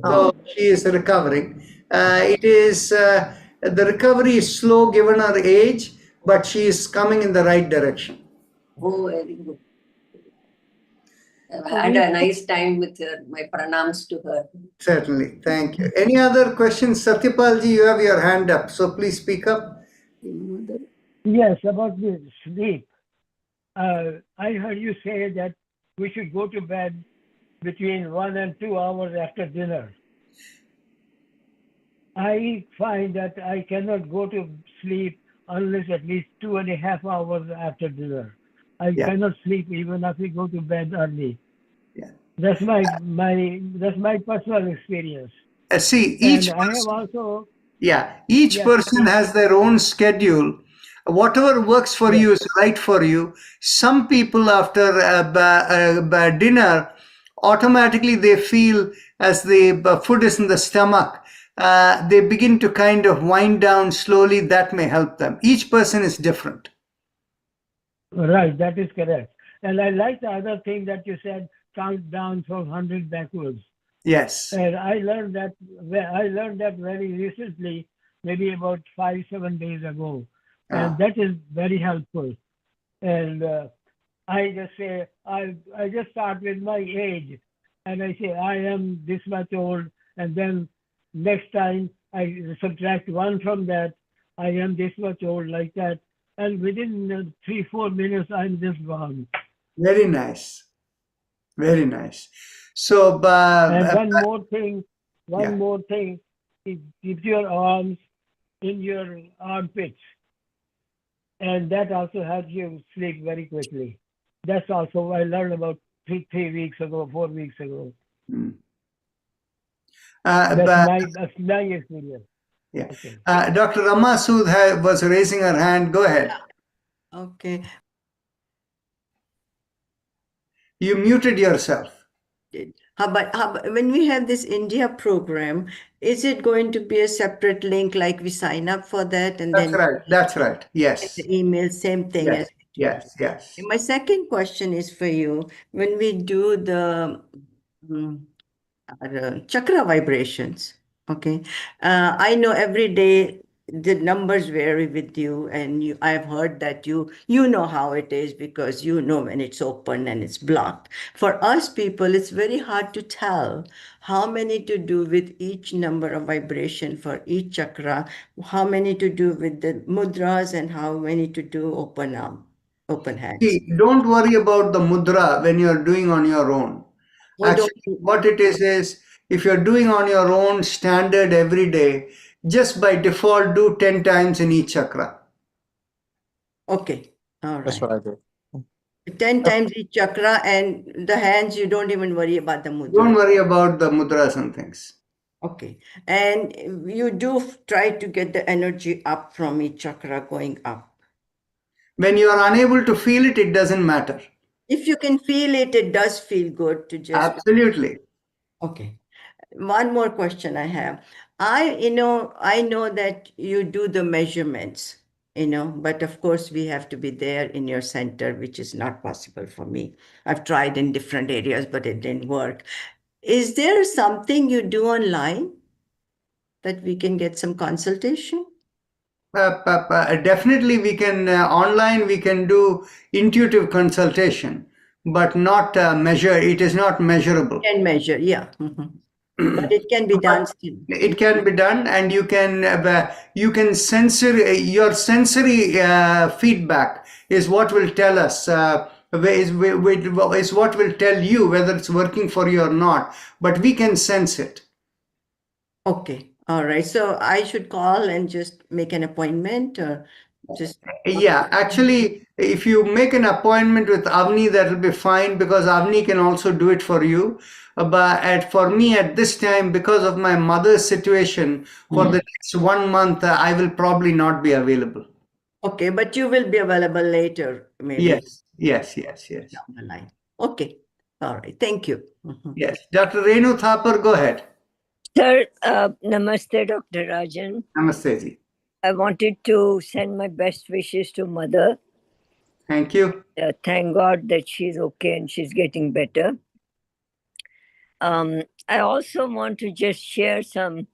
So she is recovering. It is the recovery is slow given her age, but she is coming in the right direction. Oh, very good. I had a nice time with her. My pranams to her. Certainly, thank you. Any other questions, Satyapalji? You have your hand up, so please speak up. Yes, about the sleep. I heard you say that we should go to bed between 1 and 2 hours after dinner. I find that I cannot go to sleep unless at least 2.5 hours after dinner. I Yeah. cannot sleep even if we go to bed early. Yeah. That's my personal experience. See, And each I have person, also each Yeah. person has their own schedule. Whatever works for Yeah. you is right for you. Some people after dinner, automatically they feel as the food is in the stomach, they begin to kind of wind down slowly. That may help them. Each person is different. Right, that is correct. And I like the other thing that you said, count down from 100 backwards. Yes. And I learned that very recently, maybe about 5-7 days ago. And that is very helpful. And I just say, I just start with my age and I say, I am this much old. And then next time I subtract 1 from that, I am this much old, like that. And within 3-4 minutes, I'm just gone. Very nice. Very nice. So, And one more thing, is keep your arms in your armpits. And that also helps you sleep very quickly. That's also I learned about 3 weeks ago, 4 weeks ago. That's my experience. yeah. Okay. Dr. Rama Sood was raising her hand. Go ahead. Okay. You muted yourself. But when we have this India program, is it going to be a separate link, like we sign up for that and That's then right. That's right. Yes. the email, same thing Yes. as Yes. Yes. my second question is for you. When we do the chakra vibrations, Okay. I know every day the numbers vary with you, and I've heard that you know how it is because you know when it's open and it's blocked. For us people, it's very hard to tell how many to do with each number of vibration for each chakra, how many to do with the mudras, and how many to do open arm, open hands. See, don't worry about the mudra when you're doing on your own. We don't. Actually, what it is if you're doing on your own standard every day, just by default do 10 times in each chakra. Okay. All That's right. what I do. 10 times each chakra, and the hands, you don't even worry about the mudra. Don't worry about the mudras and things. Okay. And you do try to get the energy up from each chakra going up. When you are unable to feel it, it doesn't matter. If you can feel it, it does feel good to just. Absolutely. Okay. One more question I have. I know that you do the measurements, but of course we have to be there in your center, which is not possible for me. I've tried in different areas, but it didn't work. Is there something you do online that we can get some consultation? Definitely we can, online we can do intuitive consultation, but not measure. It is not measurable. Can measure, yeah. But it can be done still. It can be done, and you can censor your sensory feedback is what will tell us is what will tell you whether it's working for you or not, but we can sense it. Okay, all right. So I should call and just make an appointment, or just. Yeah, actually, if you make an appointment with Avni, that will be fine because Avni can also do it for you. But for me at this time, because of my mother's situation, for the next 1 month, I will probably not be available. Okay, but you will be available later, maybe. Yes. Down the line. Okay, all right. Thank you. Yes. Dr. Renu Thapar, go ahead. Sir, namaste, Dr. Rajan. Namaste ji. I wanted to send my best wishes to Mother. Thank you. Thank God that she's okay and she's getting better. I also want to just share some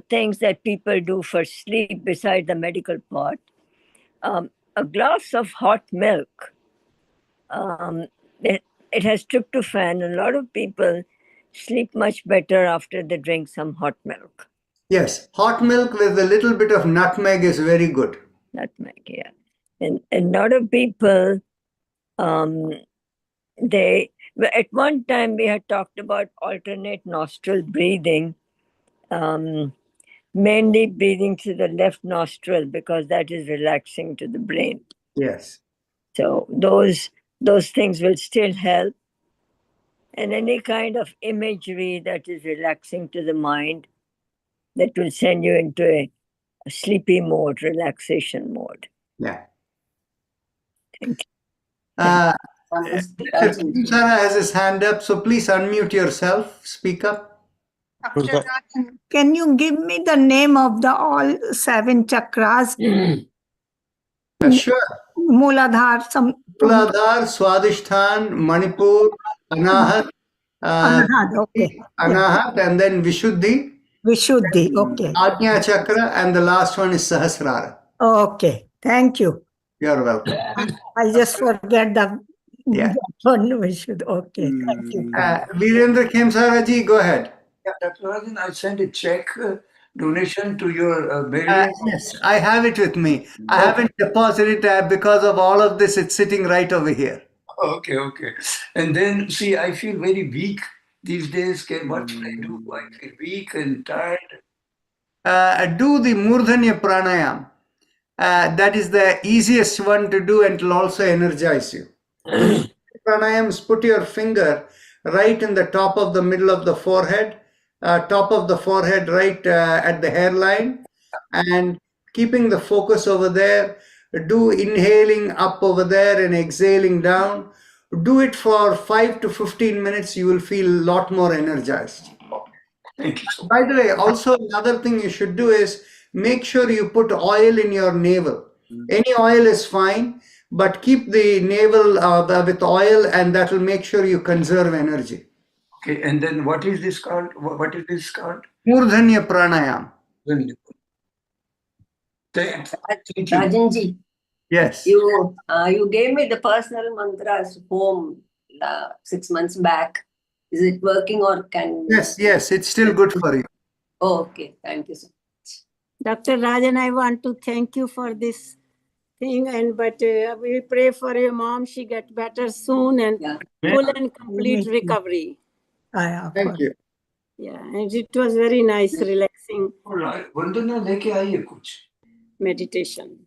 things that people do for sleep beside the medical part. A glass of hot milk. It has tryptophan. A lot of people sleep much better after they drink some hot milk. Yes, hot milk with a little bit of nutmeg is very good. Nutmeg, yeah. And a lot of people, at one time we had talked about alternate nostril breathing, mainly breathing through the left nostril because that is relaxing to the brain. Yes. So those things will still help. And any kind of imagery that is relaxing to the mind, that will send you into a sleepy mode, relaxation mode. Yeah. Thank you. Sarah has his hand up, so please unmute yourself. Speak up. Who's Dr. that? Rajan, can you give me the name of the all 7 chakras? Sure. Mooladhar, some Muladhar, Swadhisthana, Manipur, Anahat, Anahad, okay. Anahat, and then Vishuddhi, Vishuddhi, okay. Ajna Chakra, and the last one is Sahasrara. Okay, thank you. You're welcome. I just forget the Yeah. one Vishuddhi. Okay, thank you. Virendra Khemsaraji, go ahead. Yeah, Dr. Rajan, I sent a check donation to your burial. Yes, I have it with me. I haven't deposited it because of all of this. It's sitting right over here. Okay. And then, see, I feel very weak these days. What should I do? I feel weak and tired. Do the Murdhanya Pranayam. That is the easiest one to do and it will also energize you. Pranayams, put your finger right in the top of the middle of the forehead, right at the hairline, and keeping the focus over there. Do inhaling up over there and exhaling down. Do it for 5 to 15 minutes. You will feel a lot more energized. Thank you so much. By the way, also another thing you should do is make sure you put oil in your navel. Any oil is fine, but keep the navel with oil, and that will make sure you conserve energy. Okay, and then what is this called? What is this called? Murdhanya Pranayam. Thank you. Rajanji, Yes. you gave me the personal mantras home 6 months back. Is it working or can? Yes, it's still good for you. Oh, okay, thank you so much. Dr. Rajan, I want to thank you for this thing, but we pray for your mom. She get better soon and Yeah. full and complete recovery. Thank you. Yeah, and it was very nice, relaxing Vandana leke aaye kuch. meditation.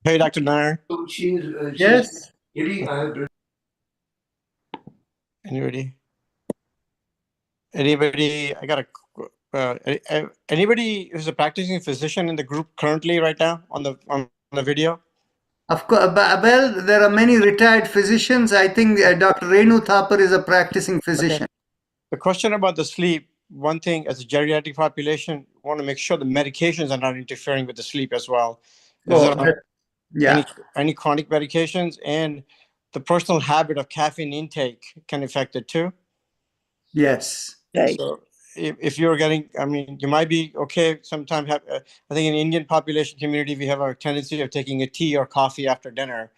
Hey, Dr. Nair. So she's Yes. Anybody? I got anybody who's a practicing physician in the group currently right now on the video? Of course, well, there are many retired physicians. I think Dr. Renu Thapar is a practicing physician. Okay. The question about the sleep, one thing as a geriatric population, want to make sure the medications are not interfering with the sleep as well. Yeah. Any chronic medications, and the personal habit of caffeine intake can affect it too. Yes. Right. So if you're getting, I mean, you might be okay. Sometimes I think in the Indian population community, we have a tendency of taking a tea or coffee after dinner.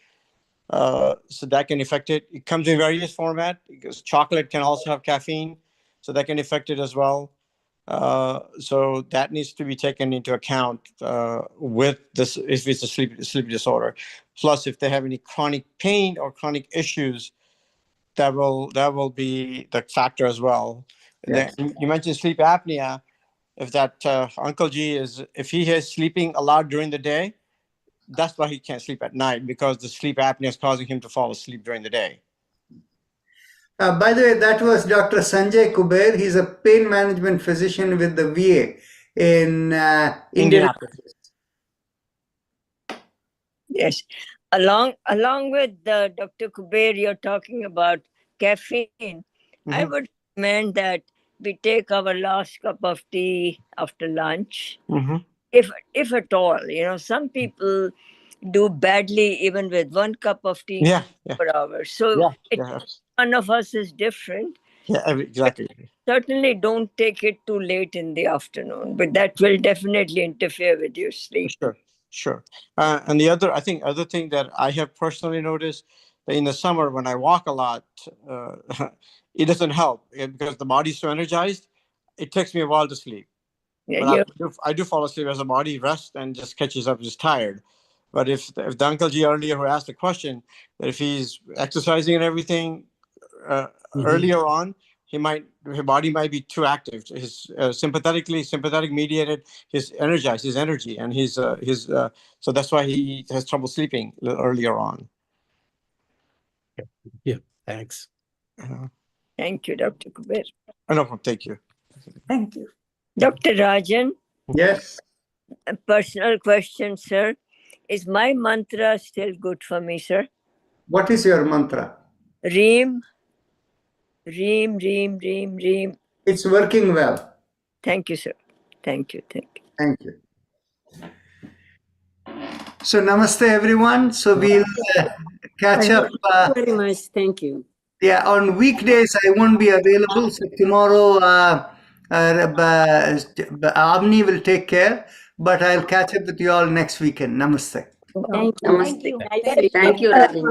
So that can affect it. It comes in various format because chocolate can also have caffeine, so that can affect it as well. So that needs to be taken into account with this if it's a sleep disorder. Plus, if they have any chronic pain or chronic issues, that will be the factor as well. Yes. Then you mentioned sleep apnea. If that Uncle G if he is sleeping a lot during the day, that's why he can't sleep at night, because the sleep apnea is causing him to fall asleep during the day. By the way, that was Dr. Sanjay Kuber. He's a pain management physician with the VA in Indianapolis. Yes. Along with Dr. Kuber, you're talking about caffeine. I would recommend that we take our last cup of tea after lunch. If at all, some people do badly even with 1 cup of tea per hour. So one of us is different. Yeah, exactly. Certainly don't take it too late in the afternoon, but that will definitely interfere with your sleep. Sure. And the other thing that I have personally noticed, that in the summer when I walk a lot, it doesn't help because the body's so energized. It takes me a while to sleep. Yeah, but I do fall asleep as the body rests and just catches up, just tired. But if the Uncle G earlier who asked the question, that if he's exercising and everything earlier on, his body might be too active. His sympathetic mediated, his energy, and so that's why he has trouble sleeping a little earlier on. Yeah, thanks. Thank you, Dr. Kuber. No problem. Thank you. Thank you. Dr. Rajan, Yes. a personal question, sir. Is my mantra still good for me, sir? What is your mantra? Reem, reem, reem, reem, reem. It's working well. Thank you, sir. Thank you. Thank you. So namaste, everyone. So we'll catch up. Very much. Thank you. Yeah, on weekdays I won't be available. So tomorrow, Avni will take care. But I'll catch up with you all next weekend. Namaste. Thank you. Namaste. Nice Thank you, Rajan.